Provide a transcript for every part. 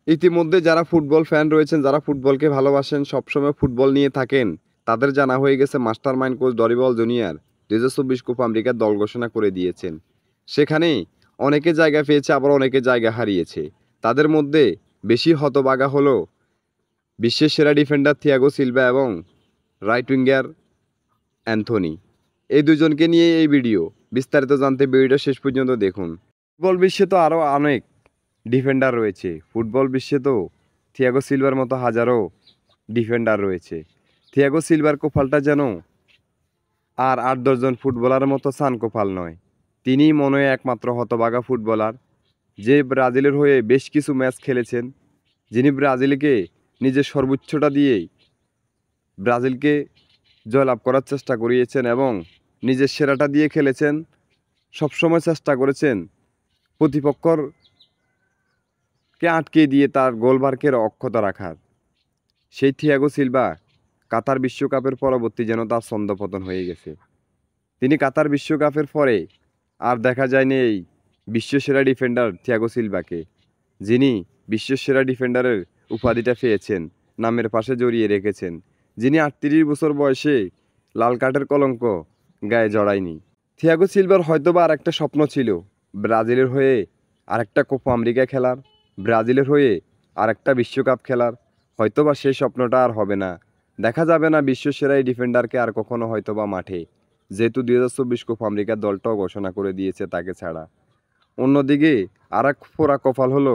ইতিমধ্যে যারা football fan রয়েছেন, যারা ফুটবলকে ভালোবাসেন, সবসময় ফুটবল নিয়ে থাকেন, তাদের জানা হয়ে গেছে mastermind coach Dorival junior ২০২৪ Copa আমেরিকার দল ঘোষণা করে দিয়েছেন। সেখানে অনেকে জায়গা পেয়েছে, আবার অনেকে জায়গা হারিয়েছে। তাদের মধ্যে বেশি হতবাগা হলো বিশ্বের সেরা ডিফেন্ডার থিয়াগো সিলভা এবং রাইট উইঙ্গার অ্যান্থনি। এই দুজনকে নিয়ে এই ভিডিও। বিস্তারিত জানতে ভিডিওটা শেষ পর্যন্ত দেখুন। ফুটবল বিশ্বে তো আরও অনেক ডিফেন্ডার রয়েছে। ফুটবল বিশ্বে তো থিয়াগো সিলভার মতো হাজারো ডিফেন্ডার রয়েছে। থিয়াগো সিলভার কপালটা যেন আর ৮-১০ জন ফুটবলার মতো সান কপাল নয়। তিনিই মনে হয় একমাত্র হতভাগা ফুটবলার, যে ব্রাজিলের হয়ে বেশ কিছু ম্যাচ খেলেছেন, যিনি ব্রাজিলকে নিজের সর্বোচ্চটা দিয়েই ব্রাজিলকে জয়লাভ করার চেষ্টা করিয়েছেন এবং নিজের সেরাটা দিয়ে খেলেছেন। সবসময় চেষ্টা করেছেন প্রতিপক্ষকে আটকে দিয়ে তার গোলবারকে অক্ষত রাখার। সেই থিয়াগো সিলভা কাতার বিশ্বকাপের পরবর্তী যেন তার ছন্দপতন হয়ে গেছে। তিনি কাতার বিশ্বকাপের পরে আর দেখা যায়নি এই বিশ্বসেরা ডিফেন্ডার থিয়াগো সিলভাকে, যিনি বিশ্বসেরা ডিফেন্ডারের উপাধিটা পেয়েছেন, নামের পাশে জড়িয়ে রেখেছেন, যিনি ৩৮ বছর বয়সে লাল কার্ডের কলঙ্ক গায়ে জড়ায়নি। থিয়াগো সিলভার হয়তোবা আর একটা স্বপ্ন ছিল, ব্রাজিলের হয়ে আরেকটা কোপা আমেরিকা খেলার, ব্রাজিলের হয়ে আরেকটা বিশ্বকাপ খেলার। হয়তোবা সেই স্বপ্নটা আর হবে না, দেখা যাবে না বিশ্বসেরা এই ডিফেন্ডারকে আর কখনো হয়তোবা মাঠে, যেহেতু ২০২৪ কোপা আমেরিকার দলটাও ঘোষণা করে দিয়েছে তাকে ছাড়া। অন্যদিকে আর এক পোড়া কপাল হলো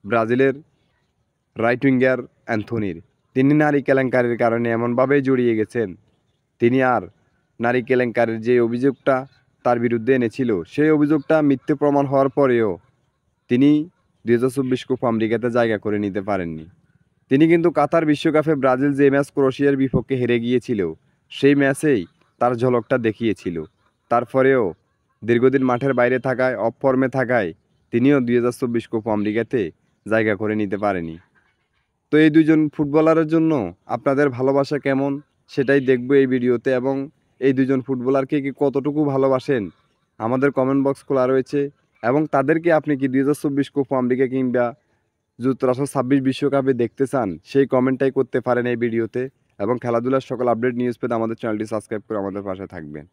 ব্রাজিলের রাইট উইঙ্গার অ্যান্থনির। তিনি নারী কেলেঙ্কারির কারণে এমনভাবেই জড়িয়ে গেছেন, তিনি আর নারী কেলেঙ্কারির যে অভিযোগটা তার বিরুদ্ধে এনেছিল, সেই অভিযোগটা মিথ্যে প্রমাণ হওয়ার পরেও তিনি ২০২৪ কোপা আমেরিকাতে জায়গা করে নিতে পারেননি। তিনি কিন্তু কাতার বিশ্বকাপে ব্রাজিল যে ম্যাচ ক্রোয়েশিয়ার বিপক্ষে হেরে গিয়েছিল, সেই ম্যাচেই তার ঝলকটা দেখিয়েছিল। তারপরেও দীর্ঘদিন মাঠের বাইরে থাকায়, অফ ফর্মে থাকায় তিনিও ২০২৪ কোপা আমেরিকাতে জায়গা করে নিতে পারেনি। তো এই দুজন ফুটবলারের জন্য আপনাদের ভালোবাসা কেমন, সেটাই দেখব এই ভিডিওতে, এবং এই দুজন ফুটবলারকে কি কতটুকু ভালোবাসেন আমাদের কমেন্ট বক্স খোলা রয়েছে। এবং তাদেরকে আপনি কি ২০২৪ কোপা আমেরিকা কিংবা যুক্তরাষ্ট্র ২৬ বিশ্বকাপে দেখতে চান, সেই কমেন্টটাই করতে পারেন এই ভিডিওতে। এবং খেলাধুলার সকল আপডেট নিউজ পেতে আমাদের চ্যানেলটি সাবস্ক্রাইব করে আমাদের পাশে থাকবেন।